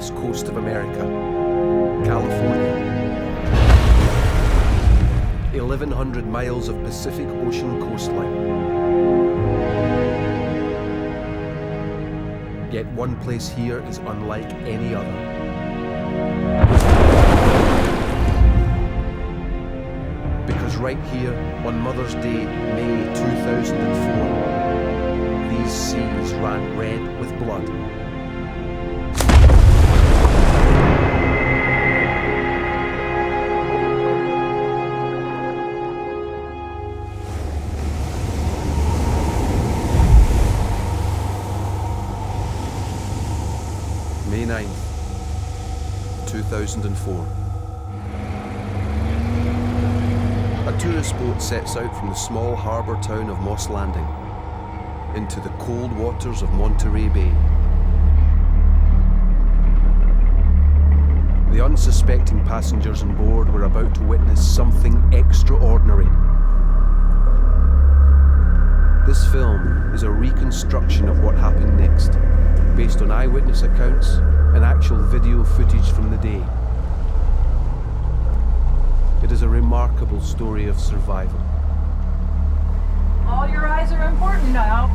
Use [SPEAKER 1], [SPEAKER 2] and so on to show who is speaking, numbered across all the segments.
[SPEAKER 1] west coast of America, California. 1,100 miles of Pacific Ocean coastline. Yet one place here is unlike any other. Because right here, on Mother's Day, May 2004, these seas ran red with blood. May 9th, 2004. A tourist boat sets out from the small harbour town of Moss Landing into the cold waters of Monterey Bay. The unsuspecting passengers on board were about to witness something extraordinary. This film is a reconstruction of what happened next, based on eyewitness accounts and actual video footage from the day. It is a remarkable story of survival.
[SPEAKER 2] All your eyes are important now.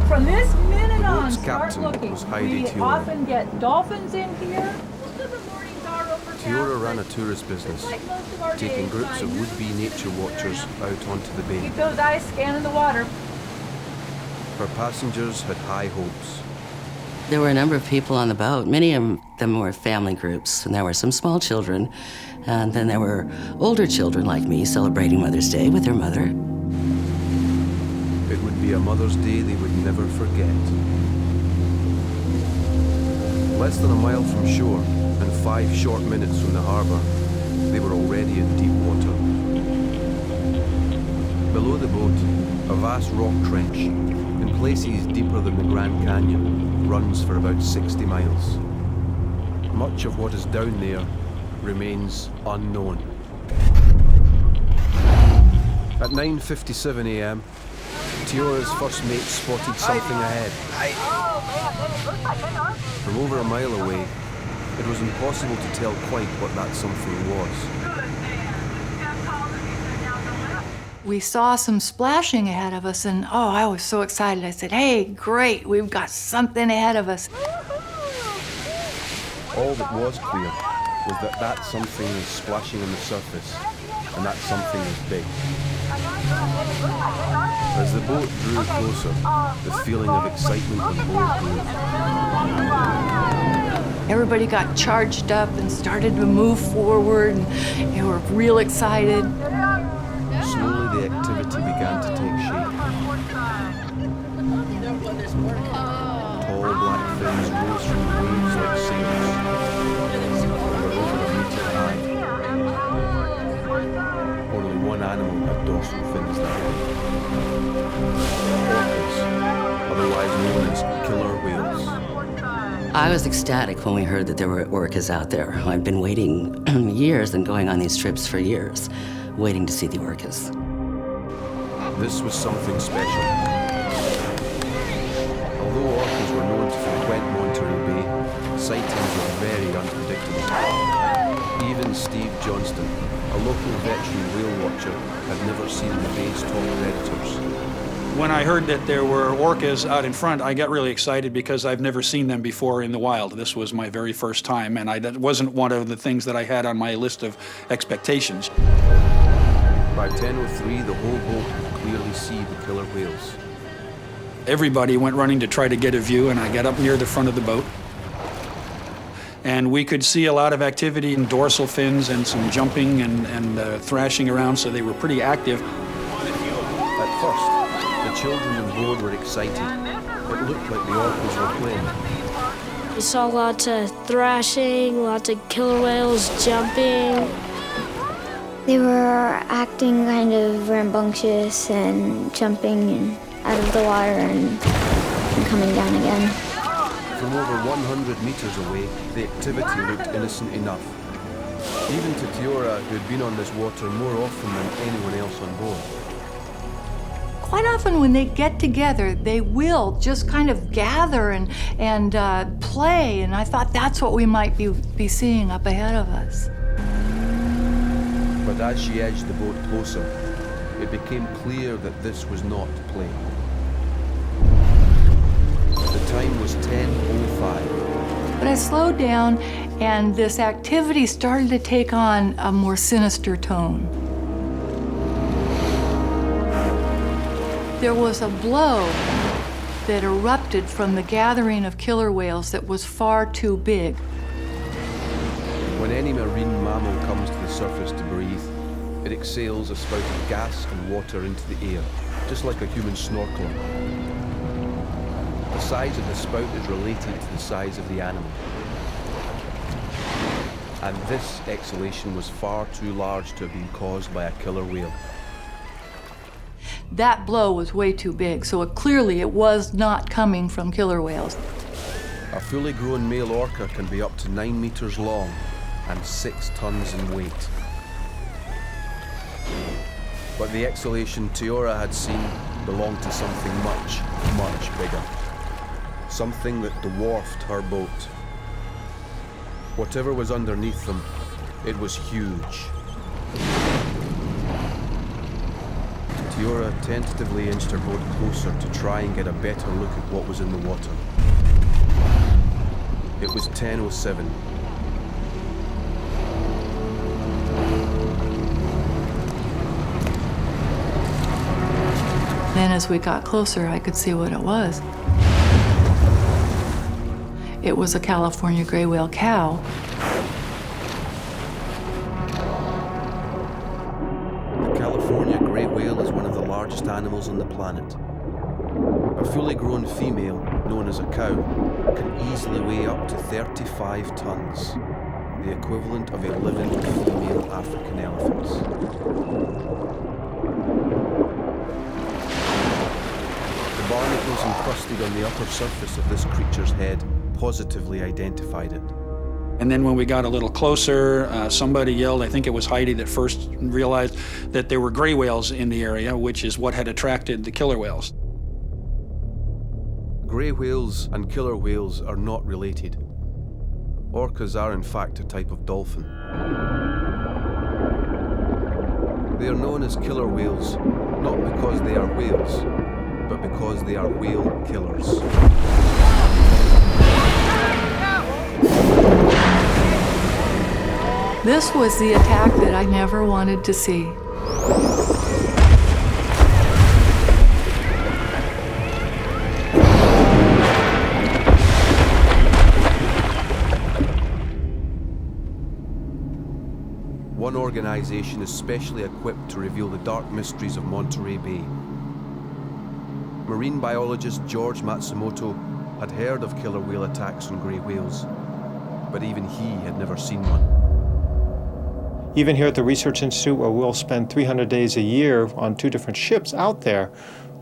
[SPEAKER 2] From this minute on,
[SPEAKER 1] boat's
[SPEAKER 2] start
[SPEAKER 1] captain
[SPEAKER 2] looking.
[SPEAKER 1] was Heidi
[SPEAKER 2] We
[SPEAKER 1] Tiora.
[SPEAKER 2] often get dolphins in here. Most of the mornings are overcast.
[SPEAKER 1] Tiora ran a tourist
[SPEAKER 2] Just
[SPEAKER 1] business,
[SPEAKER 2] like most of our
[SPEAKER 1] taking
[SPEAKER 2] days,
[SPEAKER 1] groups of
[SPEAKER 2] I
[SPEAKER 1] would-be nature watchers out onto the bay.
[SPEAKER 2] keep those eyes scanning the water.
[SPEAKER 1] Her passengers had high hopes.
[SPEAKER 3] There were a number of people on the boat. Many of them were family groups, and there were some small children, and then there were older children like me celebrating Mother's Day with their mother.
[SPEAKER 1] It would be a Mother's Day they would never forget. Less than a mile from shore, and 5 short minutes from the harbour, they were already in deep water. Below the boat, a vast rock trench, in places deeper than the Grand Canyon, runs for about 60 miles. Much of what is down there remains unknown. At 9:57 a.m., Tiora's first mate spotted something ahead. From over a mile away, it was impossible to tell quite what that something was.
[SPEAKER 2] We saw some splashing ahead of us, and oh, I was so excited. I said, hey, great, we've got something ahead of us.
[SPEAKER 1] All that was clear was that that something was splashing on the surface, and that something was big. As the boat drew closer, the feeling of excitement on board grew.
[SPEAKER 2] Everybody got charged up and started to move forward, and they were real excited.
[SPEAKER 1] Slowly the activity began to take shape. Tall black fins rose from the waves like sails. They were over a metre high. Only one animal had dorsal fins that way. Orcas, otherwise known as killer whales.
[SPEAKER 3] I was ecstatic when we heard that there were orcas out there. I've been waiting years and going on these trips for years, waiting to see the orcas.
[SPEAKER 1] This was something special. Although orcas were known to frequent Monterey Bay, sightings were very unpredictable. Even Steve Johnston, a local veteran whale watcher, had never seen the bay's top predators.
[SPEAKER 4] When I heard that there were orcas out in front, I got really excited because I've never seen them before in the wild. This was my very first time, and that wasn't one of the things that I had on my list of expectations.
[SPEAKER 1] By 10:03, the whole boat could clearly see the killer whales.
[SPEAKER 4] Everybody went running to try to get a view, and I got up near the front of the boat. And we could see a lot of activity in dorsal fins and some jumping and thrashing around, so they were pretty active.
[SPEAKER 1] At first, the children on board were excited. It looked like the orcas were playing.
[SPEAKER 5] We saw lots of thrashing, lots of killer whales jumping.
[SPEAKER 6] They were acting kind of rambunctious and jumping out of the water and coming down again.
[SPEAKER 1] From over 100 meters away, the activity looked innocent enough. Even to Tiora, who had been on this water more often than anyone else on board.
[SPEAKER 2] quite often when they get together, they will just kind of gather and play, and I thought that's what we might be seeing up ahead of us.
[SPEAKER 1] But as she edged the boat closer, it became clear that this was not play. The time was 10:05.
[SPEAKER 2] But I slowed down, and this activity started to take on a more sinister tone. There was a blow that erupted from the gathering of killer whales that was far too big.
[SPEAKER 1] When any marine mammal comes to the surface to breathe, it exhales a spout of gas and water into the air, just like a human snorkeler. The size of the spout is related to the size of the animal. And this exhalation was far too large to have been caused by a killer whale.
[SPEAKER 2] That blow was way too big, so clearly it was not coming from killer whales.
[SPEAKER 1] A fully grown male orca can be up to 9 meters long and 6 tons in weight. But the exhalation Tiora had seen belonged to something much, much bigger. Something that dwarfed her boat. Whatever was underneath them, it was huge. Tiora tentatively inched her boat closer to try and get a better look at what was in the water. It was 10:07.
[SPEAKER 2] Then as we got closer, I could see what it was. It was a California gray whale cow.
[SPEAKER 1] The California gray whale is one of the largest animals on the planet. A fully grown female, known as a cow, can easily weigh up to 35 tons, the equivalent of 11 female African elephants. The barnacles encrusted on the upper surface of this creature's head positively identified it.
[SPEAKER 4] And then when we got a little closer, somebody yelled, I think it was Heidi that first realized that there were gray whales in the area, which is what had attracted the killer whales.
[SPEAKER 1] Gray whales and killer whales are not related. Orcas are in fact a type of dolphin. They are known as killer whales, not because they are whales, but because they are whale killers.
[SPEAKER 2] This was the attack that I never wanted to see.
[SPEAKER 1] One organization is specially equipped to reveal the dark mysteries of Monterey Bay. Marine biologist George Matsumoto had heard of killer whale attacks on grey whales, but even he had never seen one.
[SPEAKER 7] Even here at the Research Institute, where we'll spend 300 days a year on 2 different ships out there,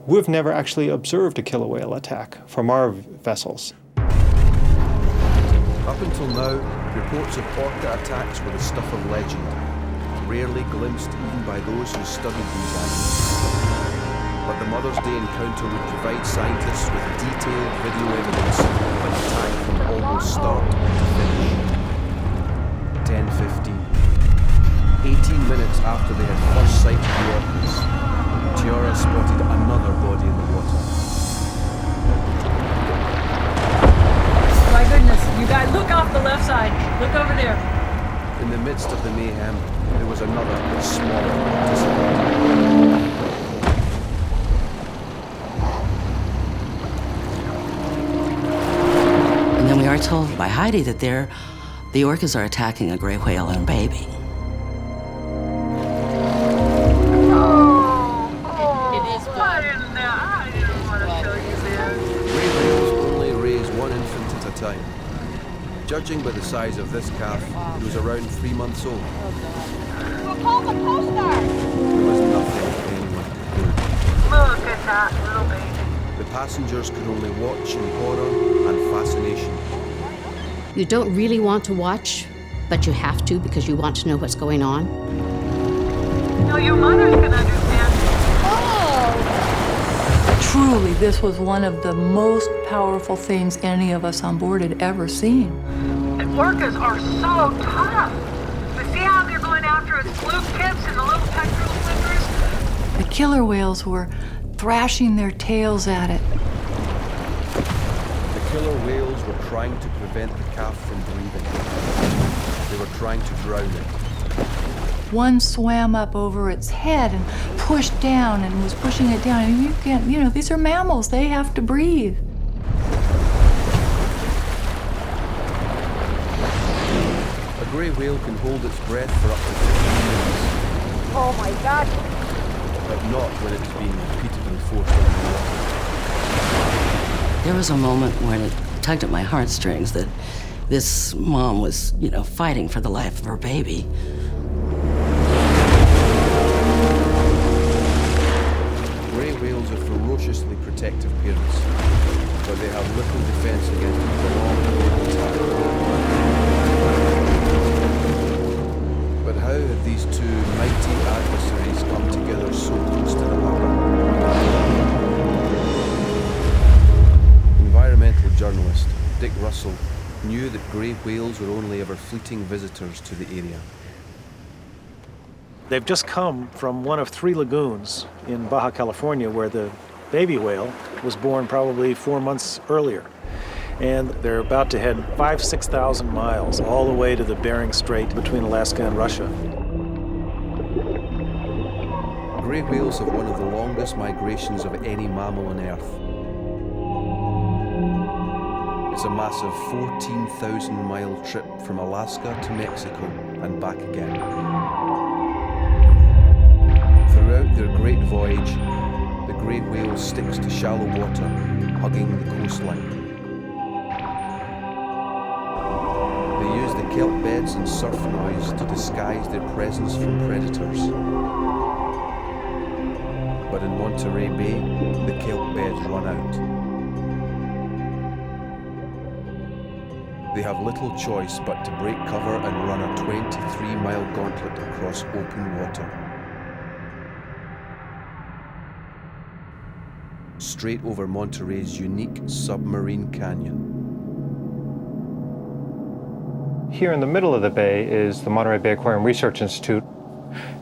[SPEAKER 7] we've never actually observed a killer whale attack from our vessels.
[SPEAKER 1] Up until now, reports of orca attacks were the stuff of legend, rarely glimpsed even by those who studied these animals. But the Mother's Day encounter would provide scientists with detailed video evidence of an attack from almost start to finish. 10:15. 18 minutes after they had first sighted the orcas, Tiora spotted another body in the water.
[SPEAKER 2] My goodness, you guys, look off the left side. Look over there.
[SPEAKER 1] In the midst of the mayhem, there was another, smaller participant.
[SPEAKER 3] And then we are told by Heidi that the orcas are attacking a gray whale and a baby.
[SPEAKER 1] Judging by the size of this calf, he was around 3 months old.
[SPEAKER 8] We'll call the Coast Guard.
[SPEAKER 1] There was nothing anyone could do.
[SPEAKER 8] Look at that little baby.
[SPEAKER 1] The passengers could only watch in horror and fascination.
[SPEAKER 9] You don't really want to watch, but you have to because you want to know what's going on.
[SPEAKER 8] No, your mothers can understand. Oh!
[SPEAKER 2] truly, this was one of the most powerful things any of us on board had ever seen.
[SPEAKER 8] And orcas are so tough. But see how they're going after its fluke tips and the little pectoral flippers?
[SPEAKER 2] The killer whales were thrashing their tails at it.
[SPEAKER 1] The killer whales were trying to prevent the calf from breathing. They were trying to drown it.
[SPEAKER 2] One swam up over its head and pushed down and was pushing it down. And you can't, these are mammals, they have to breathe.
[SPEAKER 1] A grey whale can hold its breath for up to 15 minutes,
[SPEAKER 8] Oh my God.
[SPEAKER 1] but not when it's being repeatedly forced underwater.
[SPEAKER 3] There was a moment when it tugged at my heartstrings that this mom was, fighting for the life of her baby.
[SPEAKER 1] Grey whales are ferociously protective parents, but they have little defense against a prolonged attack. But how have these two mighty adversaries come together so close to the harbour? Environmental journalist Dick Russell knew that grey whales were only ever fleeting visitors to the area.
[SPEAKER 10] They've just come from one of 3 lagoons in Baja California where the baby whale was born probably 4 months earlier. And they're about to head 6,000 miles all the way to the Bering Strait between Alaska and Russia.
[SPEAKER 1] Grey whales have one of the longest migrations of any mammal on Earth. It's a massive 14,000-mile trip from Alaska to Mexico and back again. Throughout their great voyage, the grey whale sticks to shallow water, hugging the coastline. They use the kelp beds and surf noise to disguise their presence from predators. But in Monterey Bay, the kelp beds run out. They have little choice but to break cover and run a 23-mile gauntlet across open water. Straight over Monterey's unique submarine canyon.
[SPEAKER 7] Here in the middle of the bay is the Monterey Bay Aquarium Research Institute.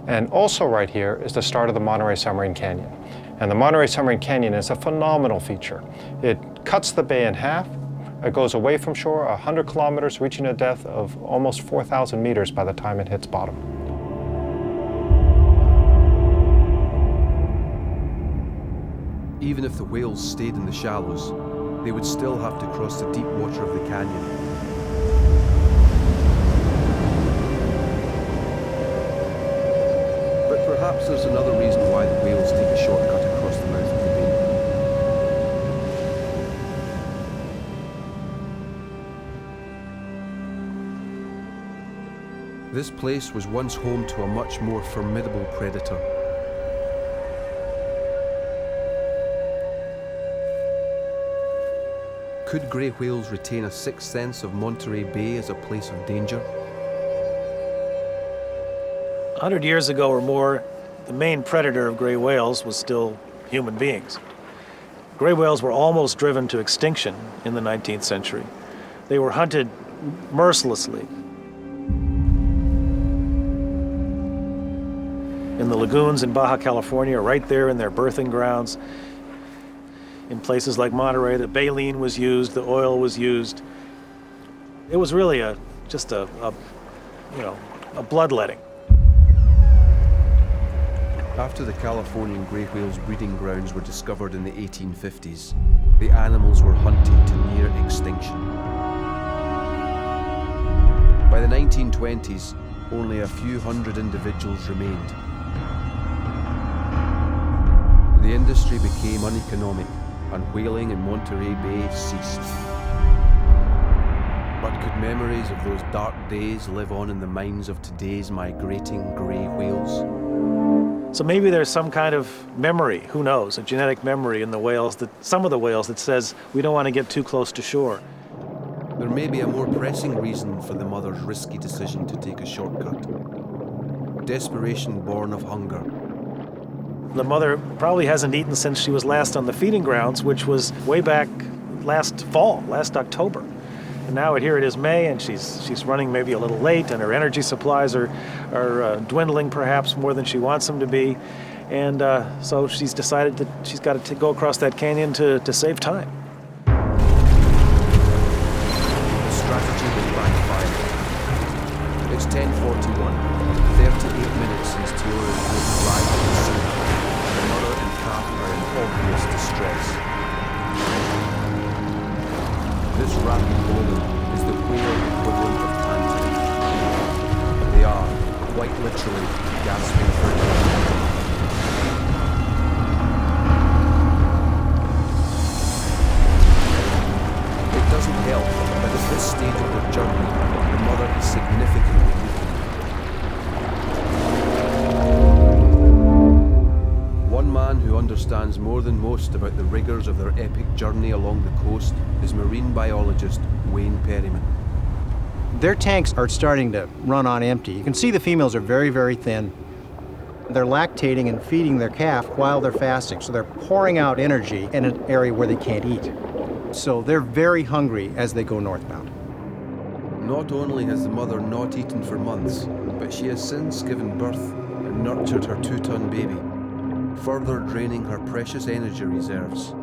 [SPEAKER 7] And also right here is the start of the Monterey Submarine Canyon. And the Monterey Submarine Canyon is a phenomenal feature. It cuts the bay in half. It goes away from shore 100 kilometers, reaching a depth of almost 4,000 meters by the time it hits bottom.
[SPEAKER 1] Even if the whales stayed in the shallows, they would still have to cross the deep water of the canyon. But perhaps there's another reason why the whales take a shortcut across the mouth of the bay. This place was once home to a much more formidable predator. Could grey whales retain a sixth sense of Monterey Bay as a place of danger?
[SPEAKER 10] 100 years ago or more, the main predator of gray whales was still human beings. Gray whales were almost driven to extinction in the 19th century. They were hunted mercilessly. In the lagoons in Baja California, right there in their birthing grounds, in places like Monterey, the baleen was used, the oil was used. It was really just a bloodletting.
[SPEAKER 1] After the Californian grey whale's breeding grounds were discovered in the 1850s, the animals were hunted to near extinction. By the 1920s, only a few hundred individuals remained. The industry became uneconomic, and whaling in Monterey Bay ceased. But could memories of those dark days live on in the minds of today's migrating grey whales?
[SPEAKER 10] So maybe there's some kind of memory, who knows, a genetic memory in the whales, some of the whales that says we don't want to get too close to shore.
[SPEAKER 1] There may be a more pressing reason for the mother's risky decision to take a shortcut. Desperation born of hunger.
[SPEAKER 10] The mother probably hasn't eaten since she was last on the feeding grounds, which was way back last fall, last October. And now here it is May, and she's running maybe a little late, and her energy supplies are dwindling perhaps more than she wants them to be. And so she's decided that she's got to go across that canyon to save time.
[SPEAKER 1] The strategy will backfire. It's 10:41, 38 minutes since Teora and Hope arrived at the scene. The mother and calf are in obvious distress. This rapid bowling is the whale equivalent of panting. They are, quite literally, gasping for air. It doesn't help that at this stage of their journey, the mother is significantly weakened. One man who understands more than most about the rigors of their epic journey along the coast is marine biologist Wayne Perryman.
[SPEAKER 11] Their tanks are starting to run on empty. You can see the females are very, very thin. They're lactating and feeding their calf while they're fasting, so they're pouring out energy in an area where they can't eat. So they're very hungry as they go northbound.
[SPEAKER 1] Not only has the mother not eaten for months, but she has since given birth and nurtured her 2-ton baby, further draining her precious energy reserves.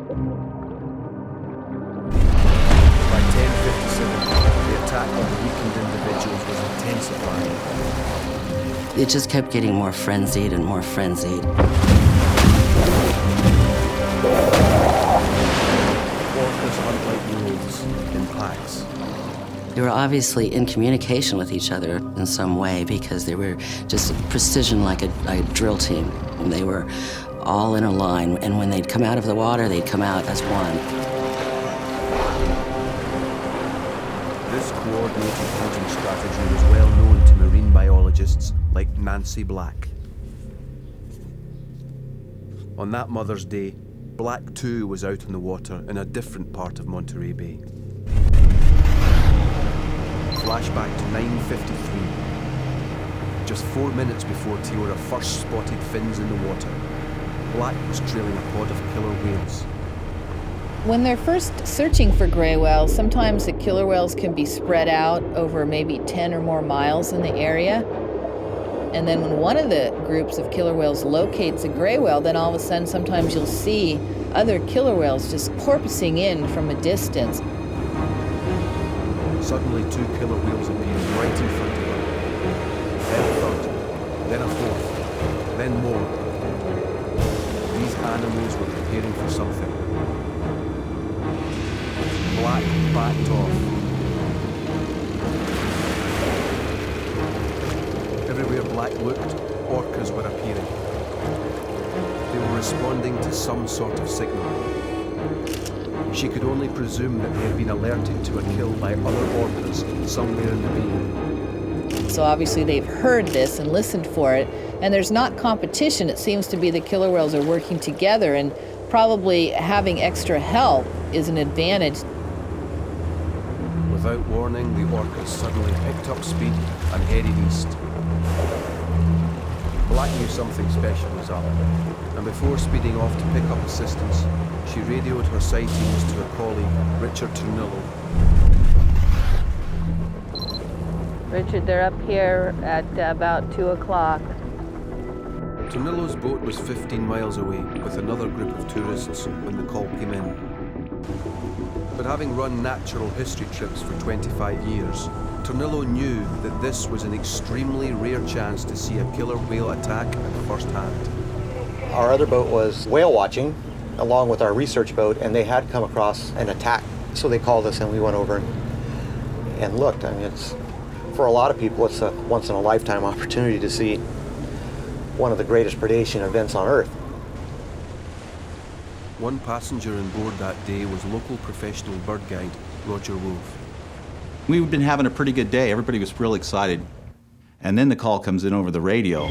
[SPEAKER 1] By 10:57, the attack on the weakened individuals was intensifying.
[SPEAKER 3] It just kept getting more frenzied and more frenzied.
[SPEAKER 1] Orcas hunt like wolves in packs.
[SPEAKER 3] They were obviously in communication with each other in some way because they were just precision like a drill team. And they were all in a line, and when they'd come out of the water, they'd come out as one.
[SPEAKER 1] This coordinated hunting strategy was well known to marine biologists like Nancy Black. On that Mother's Day, Black too was out on the water in a different part of Monterey Bay. Flashback to 9:53. Just 4 minutes before Teora first spotted fins in the water, Black was trailing a pod of killer whales.
[SPEAKER 12] When they're first searching for gray whales, sometimes the killer whales can be spread out over maybe 10 or more miles in the area. And then when one of the groups of killer whales locates a gray whale, then all of a sudden sometimes you'll see other killer whales just porpoising in from a distance.
[SPEAKER 1] Suddenly 2 killer whales appeared right in front of her. Then a third, then a fourth, then more. These animals were preparing for something. Black backed off. Everywhere Black looked, orcas were appearing. They were responding to some sort of signal. She could only presume that they had been alerted to a kill by other orcas somewhere in the bay.
[SPEAKER 12] So obviously they've heard this and listened for it, and there's not competition. It seems to be the killer whales are working together, and probably having extra help is an advantage.
[SPEAKER 1] Without warning, the orcas suddenly picked up speed and headed east. Black knew something special was up, and before speeding off to pick up assistance, she radioed her sightings to her colleague, Richard Turnillo.
[SPEAKER 12] Richard, they're up here at about 2 o'clock.
[SPEAKER 1] Turnillo's boat was 15 miles away with another group of tourists when the call came in. But having run natural history trips for 25 years, Turnillo knew that this was an extremely rare chance to see a killer whale attack at first hand.
[SPEAKER 11] Our other boat was whale watching, along with our research boat, and they had come across an attack. So they called us and we went over and looked. I mean, it's, for a lot of people, it's a once-in-a-lifetime opportunity to see one of the greatest predation events on Earth.
[SPEAKER 1] One passenger on board that day was local professional bird guide, Roger Wolfe.
[SPEAKER 13] We've been having a pretty good day. Everybody was real excited. And then the call comes in over the radio.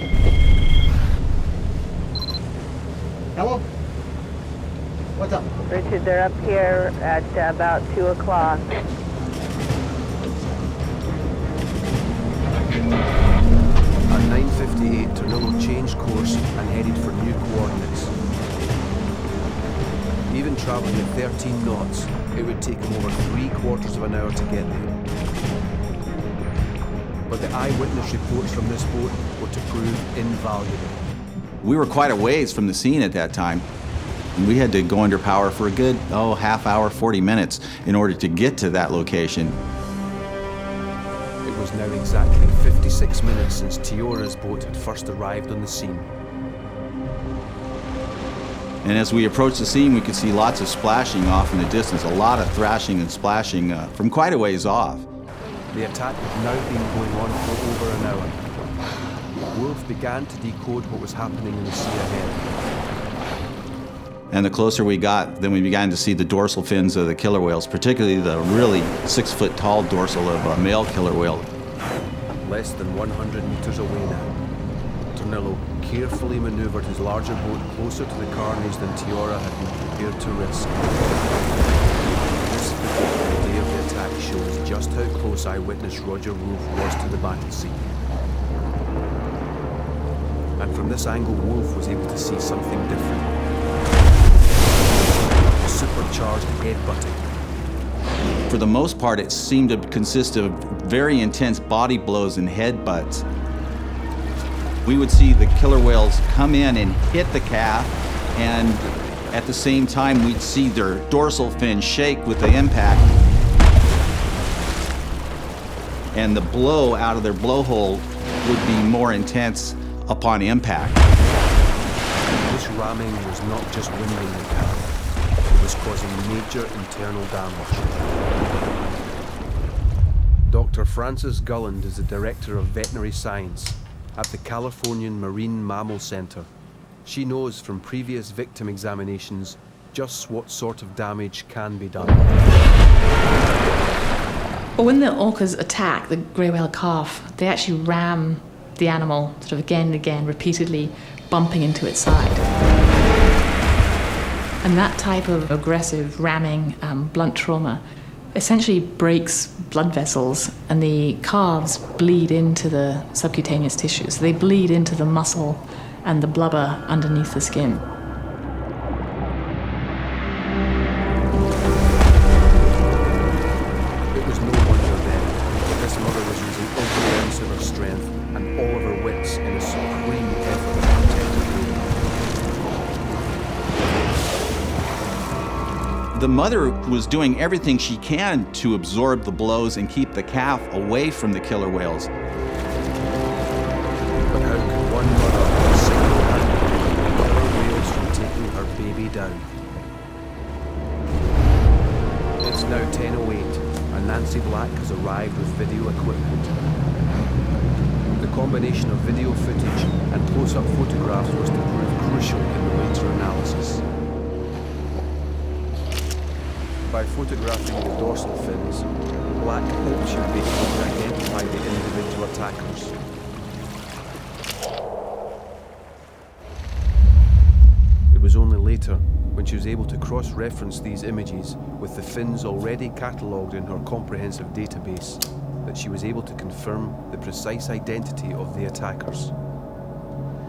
[SPEAKER 11] Hello? What's up?
[SPEAKER 12] Richard, they're up here at about 2 o'clock.
[SPEAKER 1] And 9:58, Tornillo changed course and headed for new coordinates. Even travelling at 13 knots, it would take him over 3/4 of an hour to get there. But the eyewitness reports from this boat were to prove invaluable.
[SPEAKER 13] We were quite a ways from the scene at that time. We had to go under power for a good, half hour, 40 minutes in order to get to that location.
[SPEAKER 1] It was now exactly 56 minutes since Teora's boat had first arrived on the scene.
[SPEAKER 13] And as we approached the scene, we could see lots of splashing off in the distance, a lot of thrashing and splashing from quite a ways off.
[SPEAKER 1] The attack had now been going on for over an hour. Wolf began to decode what was happening in the sea ahead.
[SPEAKER 13] And the closer we got, then we began to see the dorsal fins of the killer whales, particularly the really 6-foot-tall dorsal of a male killer whale.
[SPEAKER 1] Less than 100 meters away now, Tornillo carefully maneuvered his larger boat closer to the carnage than Teora had been prepared to risk. This footage from the day of the attack shows just how close eyewitness Roger Wolf was to the battle scene. And from this angle, Wolf was able to see something different. Supercharged headbutting.
[SPEAKER 13] For the most part, it seemed to consist of very intense body blows and headbutts. We would see the killer whales come in and hit the calf, and at the same time, we'd see their dorsal fin shake with the impact. And the blow out of their blowhole would be more intense upon impact.
[SPEAKER 1] This ramming was not just winding the calf. It was causing major internal damage. Dr. Francis Gulland is the Director of Veterinary Science at the Californian Marine Mammal Center. She knows from previous victim examinations just what sort of damage can be done.
[SPEAKER 14] But when the orcas attack the grey whale calf, they actually ram the animal sort of again and again, repeatedly bumping into its side. And that type of aggressive ramming, blunt trauma, essentially breaks blood vessels, and the calves bleed into the subcutaneous tissues. So they bleed into the muscle and the blubber underneath the skin.
[SPEAKER 1] It was no wonder then that this mother was using every ounce of her strength and all of her wits in a supreme effort to protect her baby.
[SPEAKER 13] The mother was doing everything she can to absorb the blows and keep the calf away from the killer whales.
[SPEAKER 1] But how could one mother single-handedly keep killer whales from taking her baby down? It's now 10:08, and Nancy Black has arrived with video equipment. The combination of video footage and close-up photographs was to prove crucial in the later analysis. By photographing the dorsal fins, Black hoped she would be able to identify the individual attackers. It was only later, when she was able to cross-reference these images with the fins already catalogued in her comprehensive database, that she was able to confirm the precise identity of the attackers.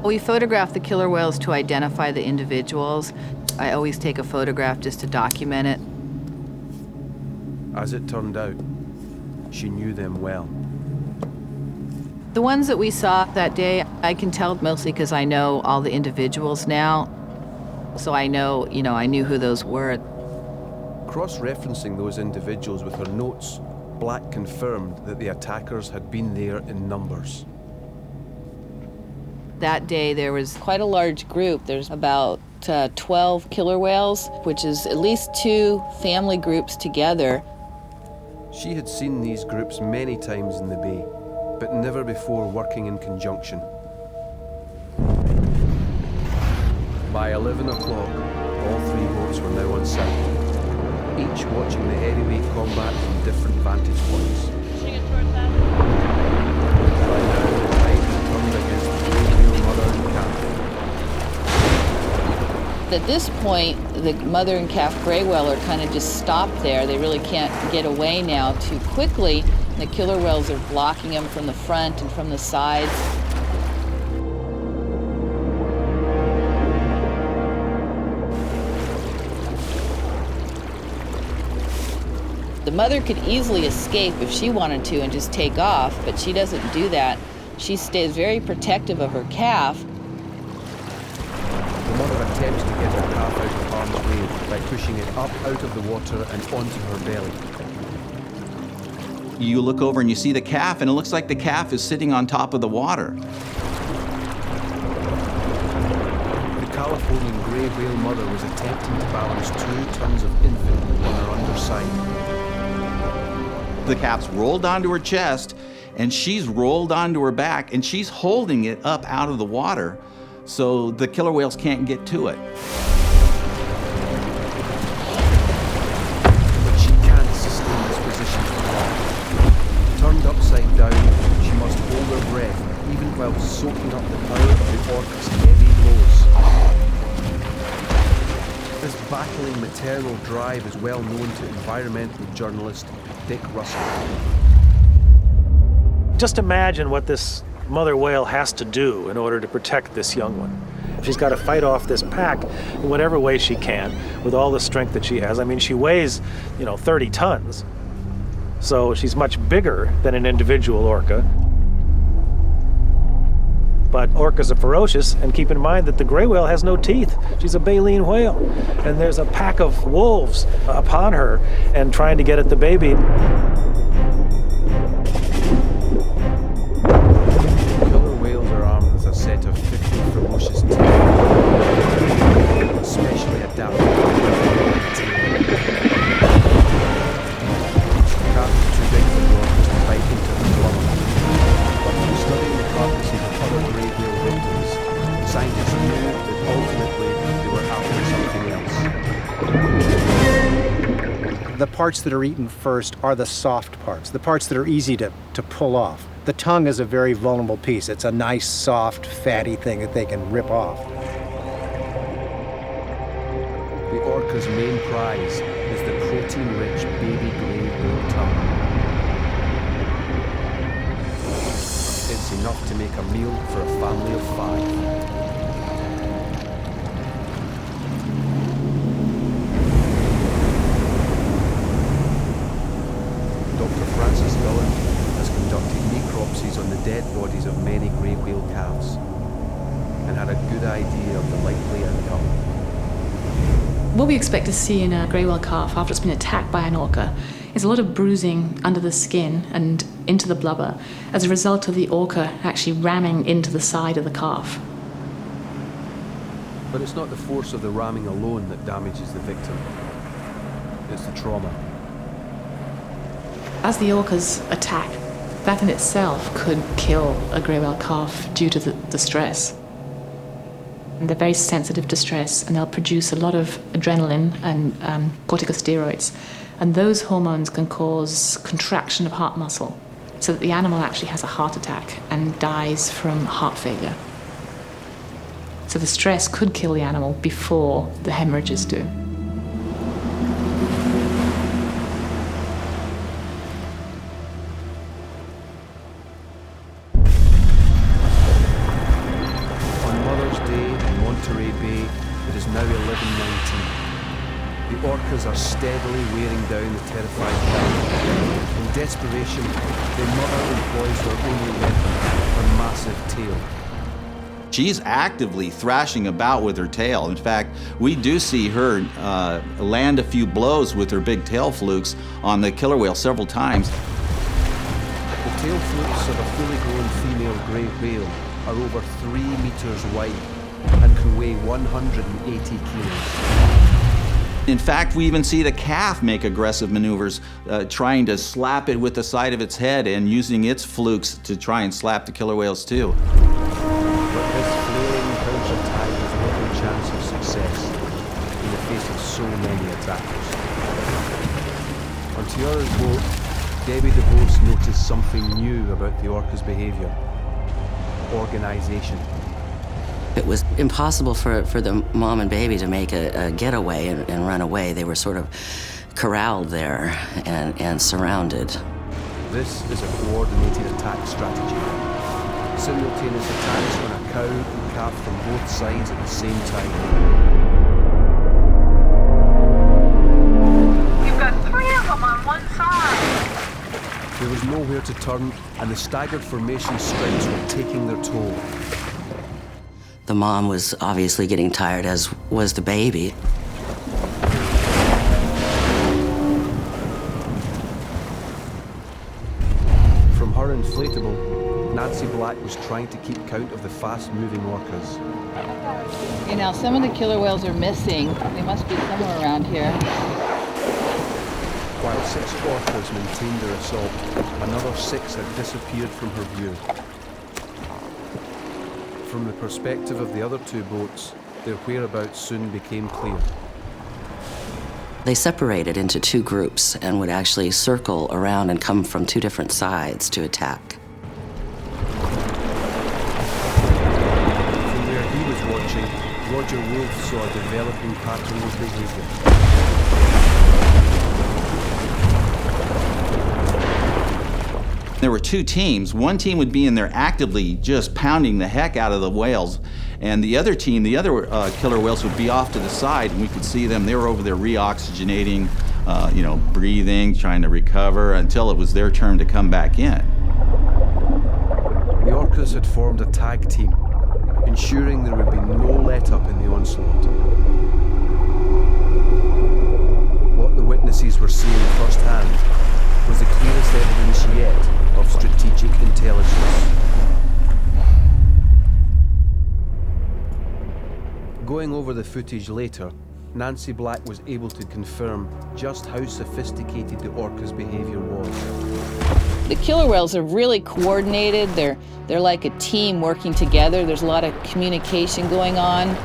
[SPEAKER 12] We photograph the killer whales to identify the individuals. I always take a photograph just to document it.
[SPEAKER 1] As it turned out, she knew them well.
[SPEAKER 12] The ones that we saw that day, I can tell mostly because I know all the individuals now. So I know, I knew who those were.
[SPEAKER 1] Cross-referencing those individuals with her notes, Black confirmed that the attackers had been there in numbers.
[SPEAKER 12] That day there was quite a large group. There's about 12 killer whales, which is at least 2 family groups together.
[SPEAKER 1] She had seen these groups many times in the bay, but never before working in conjunction. By 11 o'clock, all 3 boats were now on site, each watching the heavyweight combat from different vantage points. By now, the tide had turned against the grey mother and calf.
[SPEAKER 12] At this point, the mother and calf gray whale are kind of just stopped there. They really can't get away now too quickly. The killer whales are blocking them from the front and from the sides. The mother could easily escape if she wanted to and just take off, but she doesn't do that. She stays very protective of her calf.
[SPEAKER 1] The mother attempts to get her calf out of harm's way by pushing it up out of the water and onto her belly.
[SPEAKER 13] You look over and you see the calf, and it looks like the calf is sitting on top of the water.
[SPEAKER 1] The Californian grey whale mother was attempting to balance 2 tons of infant on her underside.
[SPEAKER 13] The calf's rolled onto her chest, and she's rolled onto her back, and she's holding it up out of the water so the killer whales can't get to it.
[SPEAKER 1] But she can't sustain this position for long. Turned upside down, she must hold her breath, even while soaking up the power of the orca's heavy blows. This battling maternal drive is well known to environmental journalist Dick Russell.
[SPEAKER 10] Just imagine what this mother whale has to do in order to protect this young one. She's got to fight off this pack in whatever way she can with all the strength that she has. I mean, she weighs, 30 tons. So she's much bigger than an individual orca. But orcas are ferocious, and keep in mind that the gray whale has no teeth. She's a baleen whale. And there's a pack of wolves upon her and trying to get at the baby.
[SPEAKER 1] Killer whales are armed with a set of 50 ferocious teeth, especially adapted to the tail. Each calf is too big for the orcas to bite into the blubber. But from studying the carcasses of other grey whale victims, scientists knew that ultimately they were after something else.
[SPEAKER 15] The parts that are eaten first are the soft parts, the parts that are easy to pull off. The tongue is a very vulnerable piece. It's a nice, soft, fatty thing that they can rip off.
[SPEAKER 1] The orca's main prize is the protein-rich baby grey whale tongue. It's enough to make a meal for a family of 5. Necropsies on the dead bodies of many grey whale calves and had a good idea of the likely outcome.
[SPEAKER 14] What we expect to see in a grey whale calf after it's been attacked by an orca is a lot of bruising under the skin and into the blubber as a result of the orca actually ramming into the side of the calf.
[SPEAKER 1] But it's not the force of the ramming alone that damages the victim. It's the trauma.
[SPEAKER 14] As the orcas attack, that in itself could kill a grey whale calf due to the stress. And they're very sensitive to stress, and they'll produce a lot of adrenaline and corticosteroids. And those hormones can cause contraction of heart muscle, so that the animal actually has a heart attack and dies from heart failure. So the stress could kill the animal before the hemorrhages do.
[SPEAKER 1] Monterey Bay, it is now 11:19. The orcas are steadily wearing down the terrified crowd. In desperation, the mother employs her only weapon, her massive tail.
[SPEAKER 13] She's actively thrashing about with her tail. In fact, we do see her land a few blows with her big tail flukes on the killer whale several times.
[SPEAKER 1] The tail flukes of a fully grown female grey whale are over 3 meters wide and can weigh 180 kilos.
[SPEAKER 13] In fact, we even see the calf make aggressive maneuvers, trying to slap it with the side of its head and using its flukes to try and slap the killer whales too.
[SPEAKER 1] But this flailing counterattack has little chance of success in the face of so many attackers. On Tiara's boat, Debbie DeVos noticed something new about the orca's behavior: organization.
[SPEAKER 3] It was impossible for the mom and baby to make a getaway and run away. They were sort of corralled there and surrounded.
[SPEAKER 1] This is a coordinated attack strategy. Simultaneous attacks on a cow and calf from both sides at the same time.
[SPEAKER 8] You've got 3 of them on one side.
[SPEAKER 1] There was nowhere to turn, and the staggered formation strikes were taking their toll.
[SPEAKER 3] The mom was obviously getting tired, as was the baby.
[SPEAKER 1] From her inflatable, Nancy Black was trying to keep count of the fast-moving orcas.
[SPEAKER 12] Okay, now some of the killer whales are missing. They must be somewhere around here.
[SPEAKER 1] While 6 orcas maintained their assault, another 6 had disappeared from her view. From the perspective of the other 2 boats, their whereabouts soon became clear.
[SPEAKER 3] They separated into 2 groups and would actually circle around and come from 2 different sides to attack.
[SPEAKER 1] From where he was watching, Roger Wolf saw a developing pattern of behavior.
[SPEAKER 13] There were 2 teams. One team would be in there actively just pounding the heck out of the whales, and the other team, the other killer whales, would be off to the side, and we could see them. They were over there re-oxygenating, breathing, trying to recover until it was their turn to come back in.
[SPEAKER 1] The orcas had formed a tag team, ensuring there would be no let-up in the onslaught. What the witnesses were seeing firsthand was the clearest evidence yet of strategic intelligence. Going over the footage later, Nancy Black was able to confirm just how sophisticated the orcas' behavior was.
[SPEAKER 12] The killer whales are really coordinated. They're like a team working together. There's a lot of communication going on.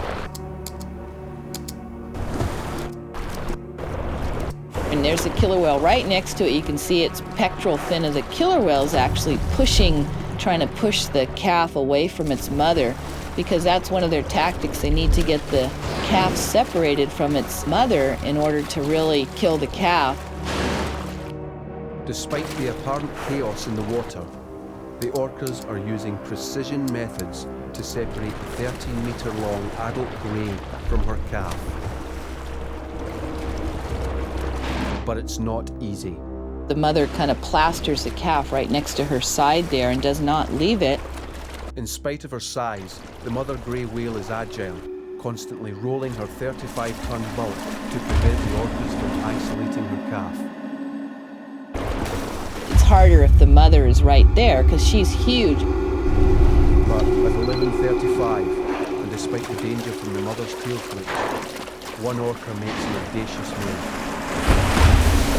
[SPEAKER 12] And there's a killer whale right next to it. You can see its pectoral fin of the killer whale is actually trying to push the calf away from its mother, because that's one of their tactics. They need to get the calf separated from its mother in order to really kill the calf.
[SPEAKER 1] Despite the apparent chaos in the water, the orcas are using precision methods to separate the 13-meter-long adult grey from her calf. But it's not easy.
[SPEAKER 12] The mother kind of plasters the calf right next to her side there and does not leave it.
[SPEAKER 1] In spite of her size, the mother grey whale is agile, constantly rolling her 35-ton bulk to prevent the orcas from isolating her calf.
[SPEAKER 12] It's harder if the mother is right there because she's huge.
[SPEAKER 1] But at 11:35, and despite the danger from the mother's tail flick, one orca makes an audacious move.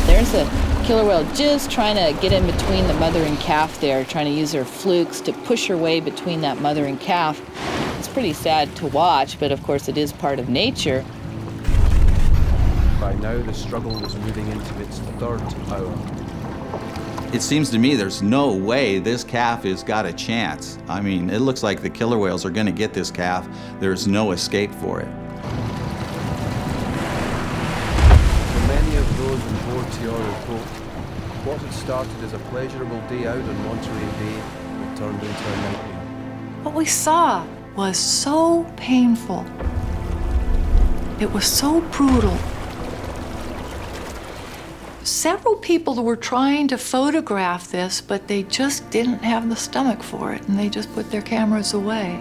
[SPEAKER 12] There's a killer whale just trying to get in between the mother and calf there, trying to use her flukes to push her way between that mother and calf. It's pretty sad to watch, but of course it is part of nature.
[SPEAKER 1] By now, the struggle was moving into its 3rd hour.
[SPEAKER 13] It seems to me there's no way this calf has got a chance. I mean, it looks like the killer whales are going to get this calf. There's no escape for it.
[SPEAKER 1] For many of those on board Tiara's boat, what had started as a pleasurable day out on Monterey Bay had turned into a nightmare.
[SPEAKER 2] What we saw was so painful. It was so brutal. Several people were trying to photograph this, but they just didn't have the stomach for it, and they just put their cameras away.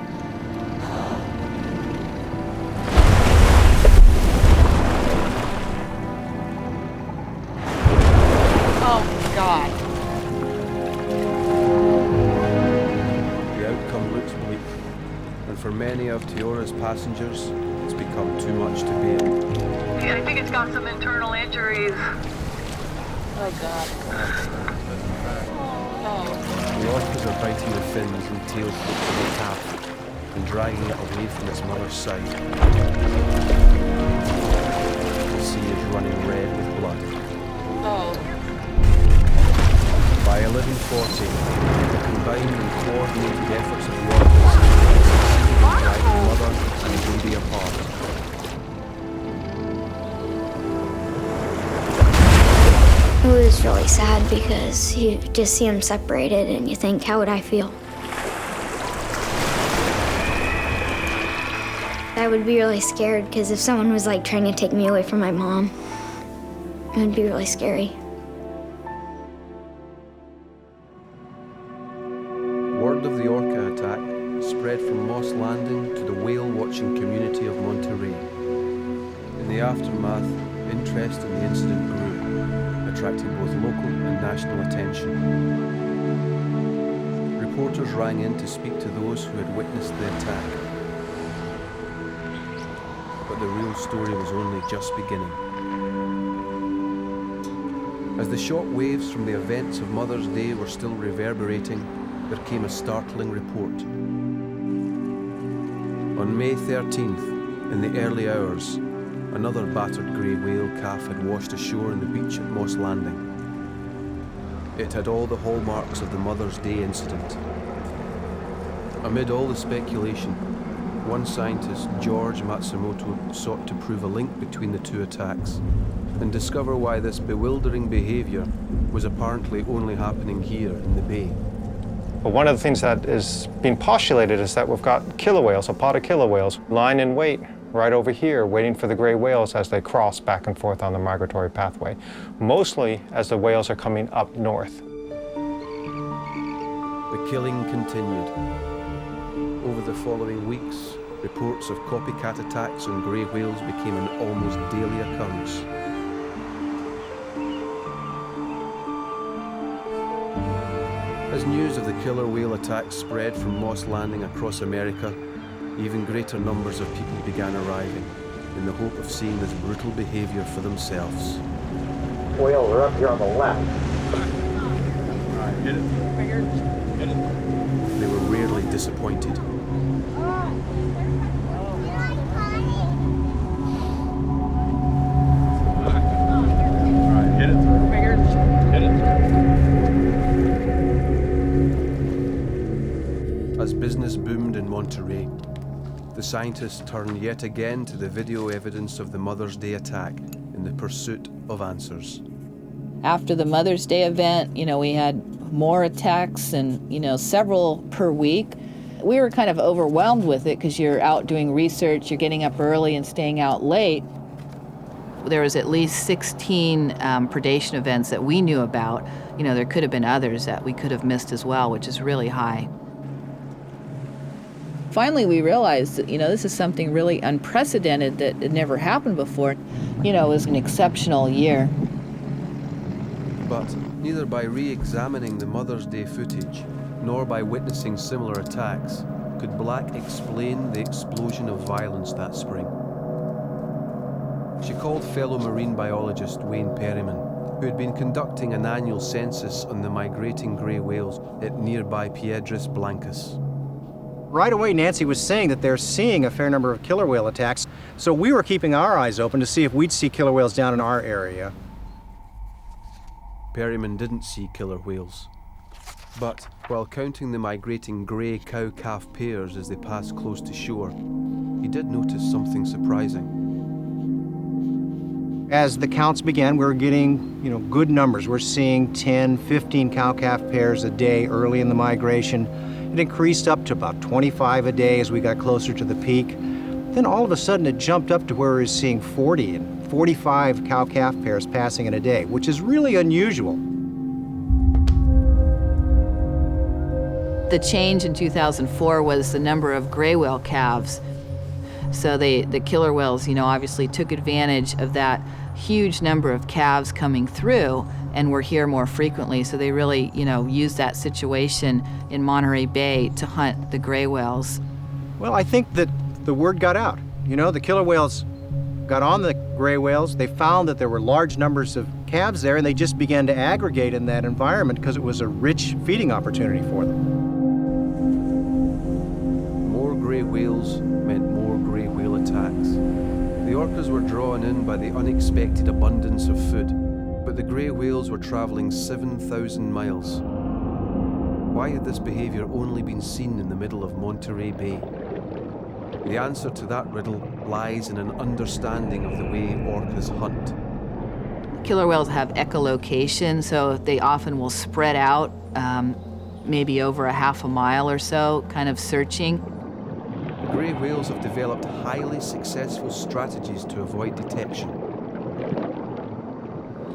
[SPEAKER 12] Oh, God.
[SPEAKER 1] The outcome looks bleak, and for many of Tiora's passengers, it's become too much to bear.
[SPEAKER 8] Yeah, I think it's got some internal injuries.
[SPEAKER 12] Oh, God.
[SPEAKER 1] The orcas are biting the fins and tail flips of the calf and dragging it away from its mother's side. The sea is running red with blood. By 11:40, the combined and coordinated efforts of the orcas succeeded in dragging mother and baby apart.
[SPEAKER 6] It was really sad because you just see them separated and you think, how would I feel? I would be really scared because if someone was like trying to take me away from my mom, it would be really scary.
[SPEAKER 1] word of the orca attack spread from Moss Landing to the whale-watching community of Monterey. In the aftermath, interest in the incident grew, attracting both local and national attention. Reporters rang in to speak to those who had witnessed the attack. But the real story was only just beginning. As the shock waves from the events of Mother's Day were still reverberating, there came a startling report. On May 13th, in the early hours, another battered grey whale calf had washed ashore on the beach at Moss Landing. It had all the hallmarks of the Mother's Day incident. Amid all the speculation, one scientist, George Matsumoto, sought to prove a link between the two attacks and discover why this bewildering behavior was apparently only happening here in the bay.
[SPEAKER 7] But one of the things that is being postulated is that we've got killer whales, a pod of killer whales, lying in wait right over here, waiting for the gray whales as they cross back and forth on the migratory pathway, mostly as the whales are coming up north.
[SPEAKER 1] The killing continued. Over the following weeks, reports of copycat attacks on grey whales became an almost daily occurrence. As news of the killer whale attacks spread from Moss Landing across America, even greater numbers of people began arriving in the hope of seeing this brutal behavior for themselves.
[SPEAKER 11] Whales are up here on the left.
[SPEAKER 1] Alright, hit it. Hit it. They were rarely disappointed. Alright, hit it. Hit it. As business boomed in Monterey, the scientists turned yet again to the video evidence of the Mother's Day attack in the pursuit of answers.
[SPEAKER 12] After the Mother's Day event, we had more attacks and, several per week. We were kind of overwhelmed with it because you're out doing research, you're getting up early and staying out late. There was at least 16 predation events that we knew about. There could have been others that we could have missed as well, which is really high. Finally, we realized that, this is something really unprecedented that had never happened before. It was an exceptional year.
[SPEAKER 1] But neither by re-examining the Mother's Day footage, nor by witnessing similar attacks, could Black explain the explosion of violence that spring. She called fellow marine biologist Wayne Perryman, who had been conducting an annual census on the migrating grey whales at nearby Piedras Blancas.
[SPEAKER 15] Right away, Nancy was saying that they're seeing a fair number of killer whale attacks, so we were keeping our eyes open to see if we'd see killer whales down in our area.
[SPEAKER 1] Perryman didn't see killer whales, but while counting the migrating grey cow-calf pairs as they passed close to shore, he did notice something surprising.
[SPEAKER 15] As the counts began, we were getting, good numbers. We're seeing 10, 15 cow-calf pairs a day early in the migration. It increased up to about 25 a day as we got closer to the peak. Then all of a sudden it jumped up to where we were seeing 40 and 45 cow-calf pairs passing in a day, which is really unusual.
[SPEAKER 12] The change in 2004 was the number of gray whale calves. So the killer whales, obviously took advantage of that huge number of calves coming through and were here more frequently. So they really, used that situation in Monterey Bay to hunt the gray whales.
[SPEAKER 15] Well, I think that the word got out. The killer whales got on the gray whales. They found that there were large numbers of calves there, and they just began to aggregate in that environment because it was a rich feeding opportunity for them.
[SPEAKER 1] More grey whales meant more grey whale attacks. The orcas were drawn in by the unexpected abundance of food, but the grey whales were traveling 7,000 miles. Why had this behavior only been seen in the middle of Monterey Bay? The answer to that riddle lies in an understanding of the way orcas hunt.
[SPEAKER 12] Killer whales have echolocation, so they often will spread out maybe over a half a mile or so, kind of searching.
[SPEAKER 1] Grey whales have developed highly successful strategies to avoid detection.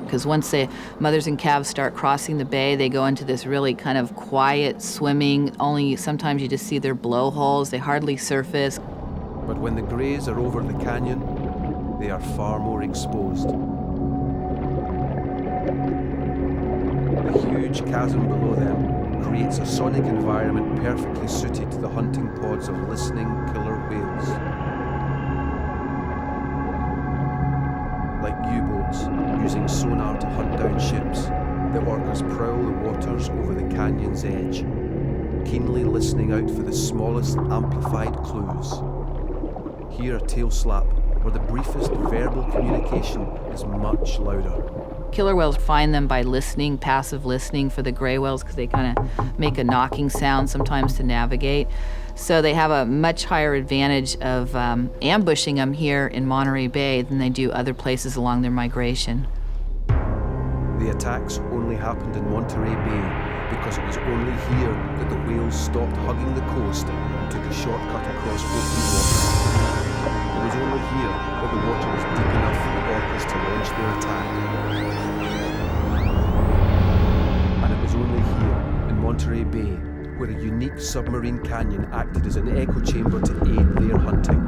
[SPEAKER 12] because once the mothers and calves start crossing the bay, they go into this really kind of quiet swimming. Only sometimes you just see their blowholes. They hardly surface.
[SPEAKER 1] But when the greys are over the canyon, they are far more exposed. The huge chasm below them creates a sonic environment perfectly suited to the hunting pods of listening killer whales. Like U-boats using sonar to hunt down ships, the orcas prowl the waters over the canyon's edge, keenly listening out for the smallest amplified clues. Here a tail slap, where the briefest verbal communication is much louder.
[SPEAKER 12] Killer whales find them by listening, passive listening for the gray whales, because they kind of make a knocking sound sometimes to navigate. So they have a much higher advantage of ambushing them here in Monterey Bay than they do other places along their migration.
[SPEAKER 1] The attacks only happened in Monterey Bay because it was only here that the whales stopped hugging the coast and took a shortcut across open water. It was only here that the water was deep enough for the orcas to launch their attack. And it was only here, in Monterey Bay, where a unique submarine canyon acted as an echo chamber to aid their hunting.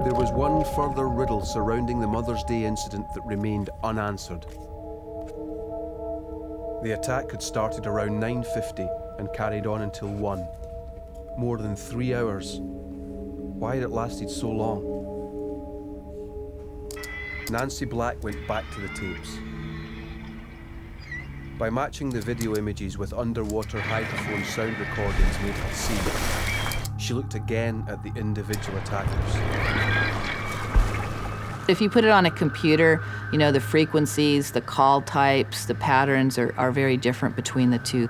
[SPEAKER 1] There was one further riddle surrounding the Mother's Day incident that remained unanswered. The attack had started around 9:50 and carried on until 1. More than 3 hours. Why had it lasted so long? Nancy Black went back to the tapes. By matching the video images with underwater hydrophone sound recordings made at sea, she looked again at the individual attackers.
[SPEAKER 12] If you put it on a computer, you know, the frequencies, the call types, the patterns are very different between the two.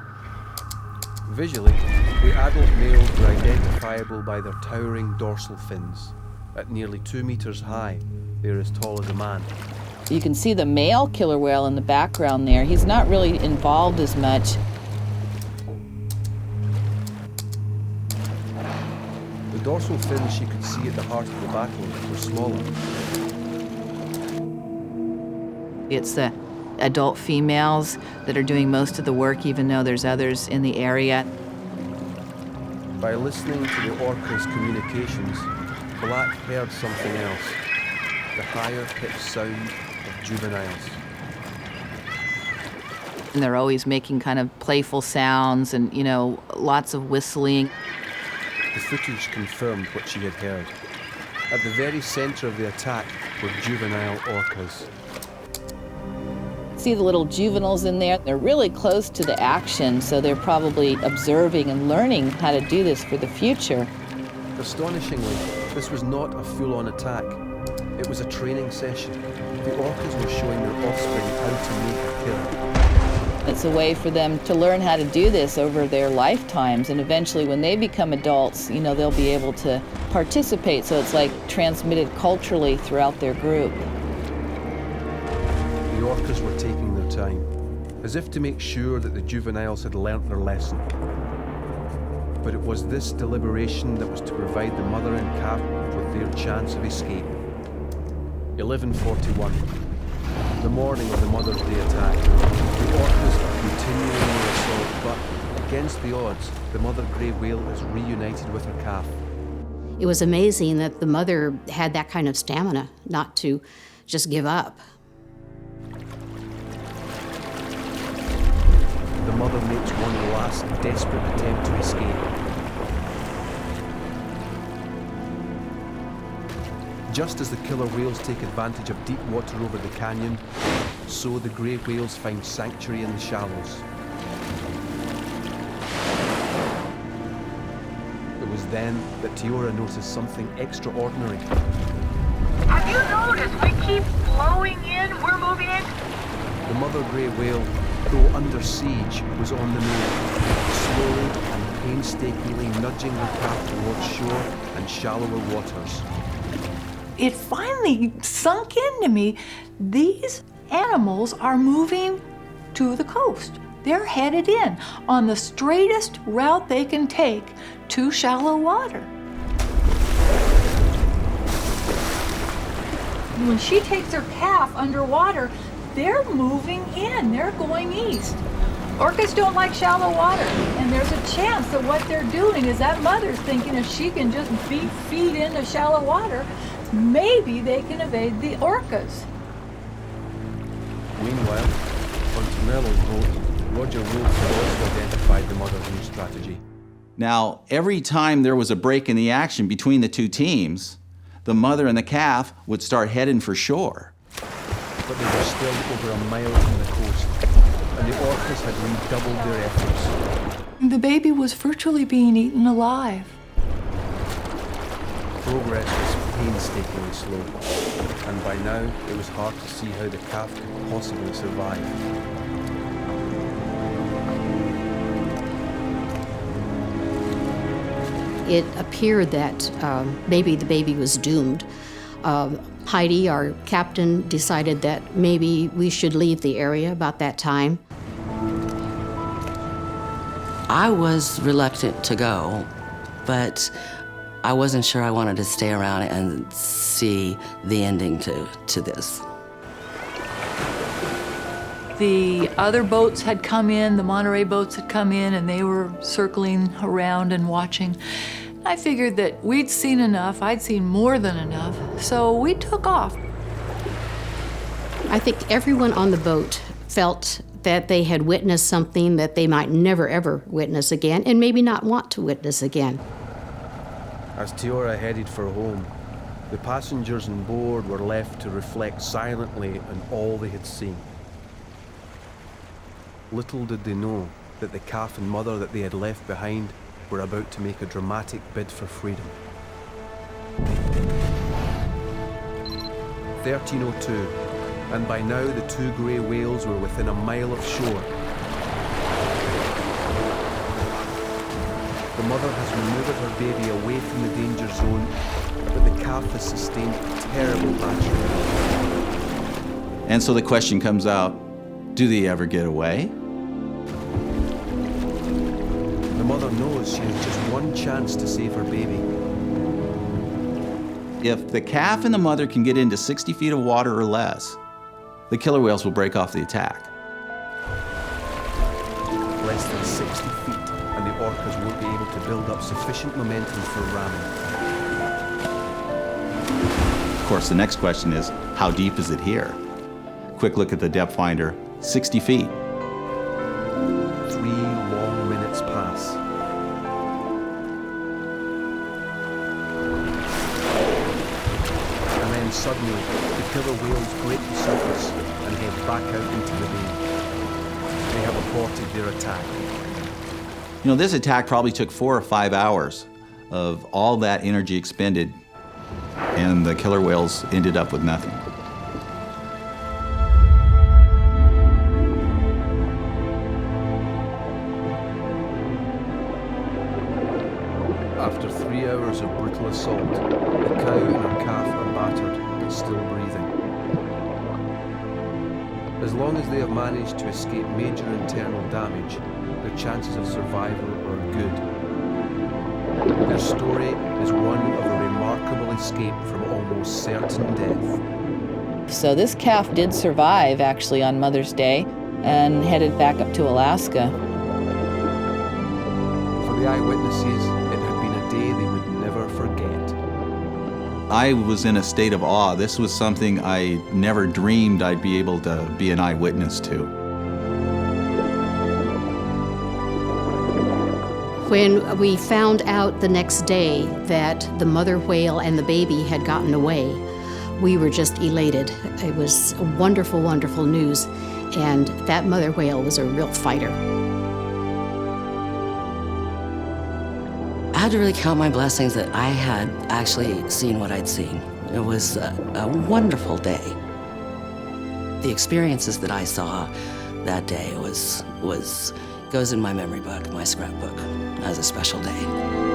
[SPEAKER 1] Visually, the adult males were identifiable by their towering dorsal fins. At nearly 2 meters high, they're as tall as a man.
[SPEAKER 12] You can see the male killer whale in the background there. He's not really involved as much.
[SPEAKER 1] The dorsal fins she could see at the heart of the battle were smaller.
[SPEAKER 12] It's the adult females that are doing most of the work, even though there's others in the area.
[SPEAKER 1] By listening to the orcas' communications, Black heard something else, the higher pitched sound of juveniles.
[SPEAKER 12] And they're always making kind of playful sounds and, you know, lots of whistling.
[SPEAKER 1] The footage confirmed what she had heard. At the very center of the attack were juvenile orcas.
[SPEAKER 12] See the little juveniles in there? They're really close to the action, so they're probably observing and learning how to do this for the future.
[SPEAKER 1] Astonishingly, this was not a full-on attack. It was a training session. The orcas were showing their offspring how to make a kill.
[SPEAKER 12] It's a way for them to learn how to do this over their lifetimes, and eventually when they become adults, you know, they'll be able to participate, so it's like transmitted culturally throughout their group.
[SPEAKER 1] The orcas were taking their time, as if to make sure that the juveniles had learnt their lesson. But it was this deliberation that was to provide the mother and calf with their chance of escape. 11:41, the morning of the Mother's Day attack. The orcas are continuing their assault, but against the odds, the mother grey whale is reunited with her calf.
[SPEAKER 9] It was amazing that the mother had that kind of stamina not to just give up.
[SPEAKER 1] The mother makes one last desperate attempt to escape. Just as the killer whales take advantage of deep water over the canyon, so the grey whales find sanctuary in the shallows. It was then that Tiora noticed something extraordinary.
[SPEAKER 8] Have you noticed we keep flowing in, we're moving in?
[SPEAKER 1] The mother grey whale, though under siege, was on the move, slowly and painstakingly nudging her calf towards shore and shallower waters.
[SPEAKER 2] It finally sunk into me. These animals are moving to the coast. They're headed in on the straightest route they can take to shallow water. When she takes her calf underwater, they're moving in, they're going east. Orcas don't like shallow water, and there's a chance that what they're doing is that mother's thinking if she can just feed into shallow water, maybe they can evade the orcas.
[SPEAKER 1] Meanwhile, on Tonello's boat, Roger Wolf had also identified the mother's new strategy.
[SPEAKER 13] Now, every time there was a break in the action between the two teams, the mother and the calf would start heading for shore.
[SPEAKER 1] But they were still over a mile from the coast, and the orcas had redoubled their efforts.
[SPEAKER 2] The baby was virtually being eaten alive.
[SPEAKER 1] Progress was painstakingly slow, and by now it was hard to see how the calf could possibly survive.
[SPEAKER 9] It appeared that maybe the baby was doomed. Heidi, our captain, decided that maybe we should leave the area about that time.
[SPEAKER 3] I was reluctant to go, but I wasn't sure I wanted to stay around and see the ending to this.
[SPEAKER 2] The other boats had come in, the Monterey boats had come in, and they were circling around and watching. I figured that we'd seen enough, I'd seen more than enough, so we took off.
[SPEAKER 9] I think everyone on the boat felt that they had witnessed something that they might never ever witness again, and maybe not want to witness again.
[SPEAKER 1] As Teora headed for home, the passengers on board were left to reflect silently on all they had seen. Little did they know that the calf and mother that they had left behind were about to make a dramatic bid for freedom. 13:02, and by now the two grey whales were within a mile of shore. The mother has maneuvered her baby away from the danger zone, but the calf has sustained terrible bachelor.
[SPEAKER 13] And so the question comes out, do they ever get away?
[SPEAKER 1] The mother knows she has just one chance to save her baby.
[SPEAKER 13] If the calf and the mother can get into 60 feet of water or less, the killer whales will break off the attack.
[SPEAKER 1] Less than 60 feet, and the orcas won't be able to build up sufficient momentum for ramming.
[SPEAKER 13] Of course, the next question is, how deep is it here? Quick look at the depth finder, 60 feet.
[SPEAKER 1] 3 long minutes pass. And then suddenly, the killer whales break the surface and head back out into the bay. They have aborted their attack.
[SPEAKER 13] You know, this attack probably took 4 or 5 hours of all that energy expended, and the killer whales ended up with nothing.
[SPEAKER 1] After 3 hours of brutal assault, the cow and her calf are battered but still breathing. As long as they have managed to escape major internal damage, their chances of survival are good. Their story is one of a remarkable escape from almost certain death.
[SPEAKER 12] So this calf did survive, actually, on Mother's Day and headed back up to Alaska.
[SPEAKER 1] For the eyewitnesses, it had been a day they would never forget.
[SPEAKER 13] I was in a state of awe. This was something I never dreamed I'd be able to be an eyewitness to.
[SPEAKER 9] When we found out the next day that the mother whale and the baby had gotten away, we were just elated. It was wonderful, wonderful news, and that mother whale was a real fighter.
[SPEAKER 3] I had to really count my blessings that I had actually seen what I'd seen. It was a wonderful day. The experiences that I saw that day goes in my memory book, my scrapbook, as a special day.